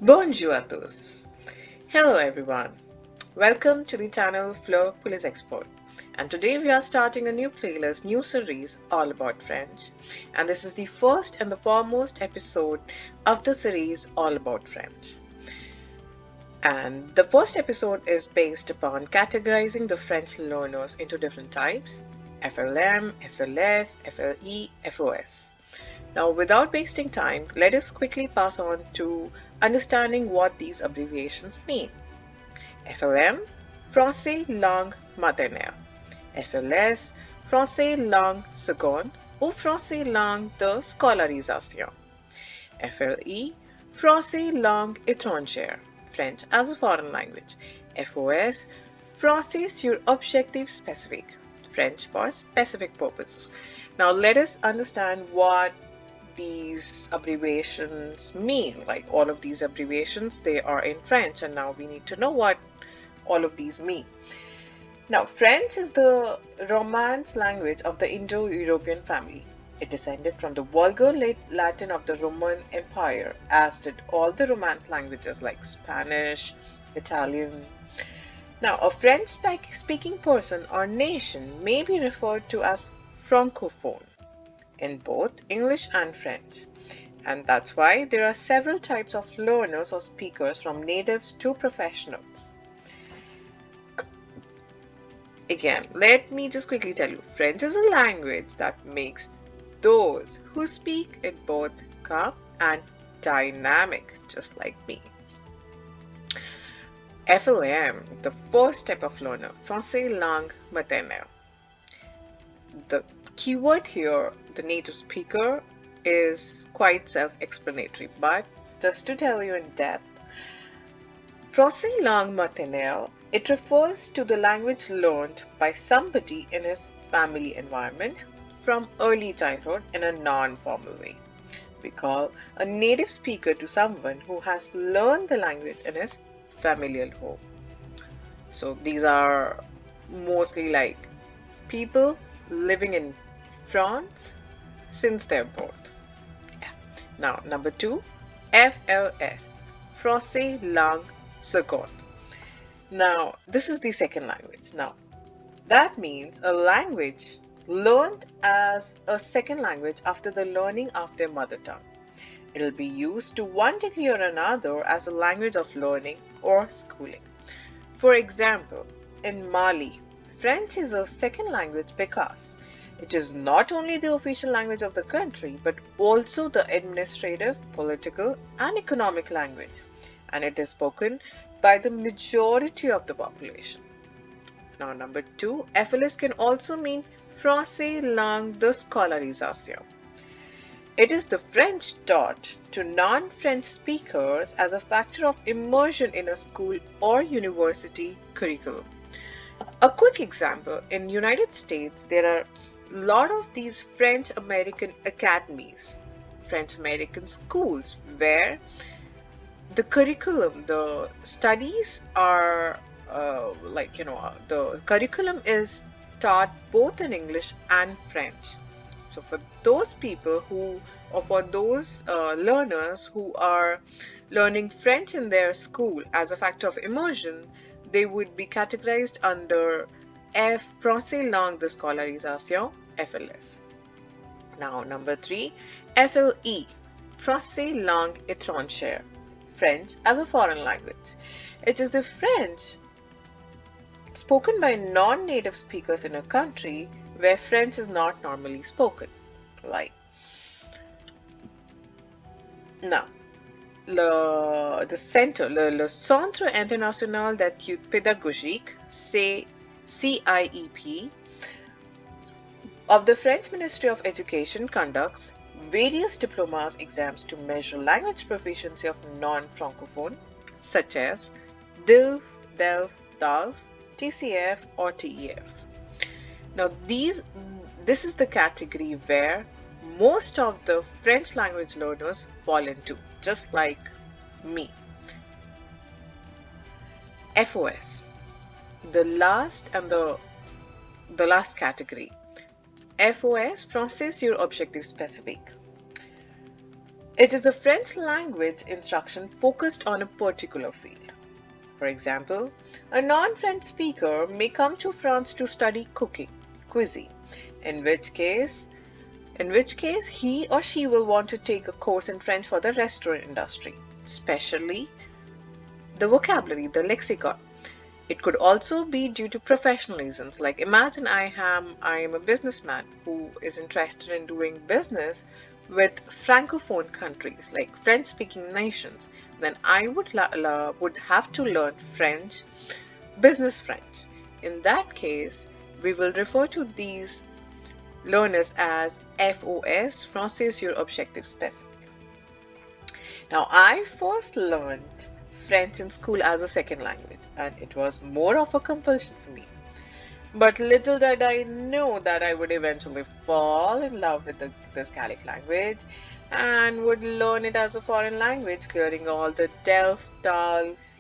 Bonjour à tous. Hello everyone. Welcome to the channel flepourlezexperts. And today we are starting a new playlist, new series all about French. And this is the first and the foremost episode of the series all about French. And the first episode is based upon categorizing the French learners into different types: FLM, FLS, FLE, FOS. Now, without wasting time, let us quickly pass on to understanding what these abbreviations mean. FLM, Français langue maternelle. FLS, Français langue seconde ou Français langue de scolarisation. FLE, Français langue étrangère, French as a foreign language. FOS, Français sur objectif spécifique, French for specific purposes. Now let us understand what these abbreviations mean. Like all of these abbreviations, they are in French, and now we need to know what all of these mean. Now, French is the Romance language of the Indo-European family. It descended from the Vulgar Latin of the Roman Empire, as did all the Romance languages like Spanish, Italian. Now, a French-speaking person or nation may be referred to as Francophone in both English and French. And that's why there are several types of learners or speakers, from natives to professionals. Again, let me just quickly tell you, French is a language that makes those who speak it both calm and dynamic, just like me. FLM, the first type of learner, Français langue maternelle. The keyword here, the native speaker, is quite self-explanatory, but just to tell you in depth, Français langue maternelle, it refers to the language learned by somebody in his family environment from early childhood in a non-formal way. We call a native speaker to someone who has learned the language in his familial home. So these are mostly like people living in France since their birth. Yeah. Now, number 2, FLS, Français langue seconde. Now, this is the second language. Now, that means a language learned as a second language after the learning of their mother tongue. It will be used to one degree or another as a language of learning or schooling. For example, in Mali, French is a second language because it is not only the official language of the country, but also the administrative, political, and economic language, and it is spoken by the majority of the population. Now, number 2, FLS can also mean Français langue de scolarisation. It is the French taught to non-French speakers as a factor of immersion in a school or university curriculum. A quick example, in United States, there are a lot of these French American academies, French American schools, where the curriculum, the studies are the curriculum is taught both in English and French. So for those people who, or for those learners who are learning French in their school as a factor of immersion, they would be categorized under Français langue de scolarisation, FLS. Now, number 3, FLE, Français langue étrangère, French as a foreign language. It is the French spoken by non-native speakers in a country where French is not normally spoken. Like, now, le Centre International d'Études Pédagogiques, CIEP, of the French Ministry of Education conducts various diplomas exams to measure language proficiency of non-francophone, such as DILF, DELF, DALF, TCF, or TEF. Now, this is the category where most of the French language learners fall into, just like me. FOS, the last category. FOS, Français sur objectif spécifique. It is a French language instruction focused on a particular field. For example, a non-French speaker may come to France to study cuisine, in which case he or she will want to take a course in French for the restaurant industry, especially the vocabulary, the lexicon. It could also be due to professional reasons, like imagine I am a businessman who is interested in doing business with Francophone countries, like French-speaking nations. Then I would have to learn French, business French. In that case, we will refer to these learners as FOS, français sur objectif spécifique. Now, I first learned French in school as a second language, and it was more of a compulsion for me. But little did I know that I would eventually fall in love with this Gaelic language and would learn it as a foreign language, clearing all the DELF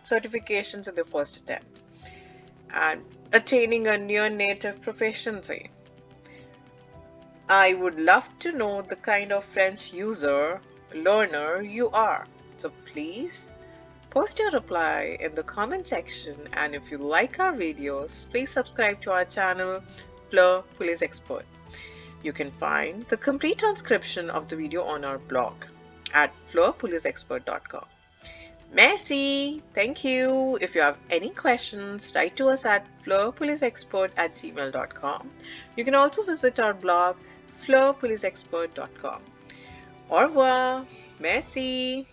certifications in the first attempt and attaining a near native proficiency. I would love to know the kind of French learner you are. So please post your reply in the comment section, and if you like our videos, please subscribe to our channel flepourlezexperts. You can find the complete transcription of the video on our blog at flepourlezexperts.com. Merci! Thank you! If you have any questions, write to us at flepourlezexperts@gmail.com. You can also visit our blog flepourlezexperts.com. Au revoir! Merci!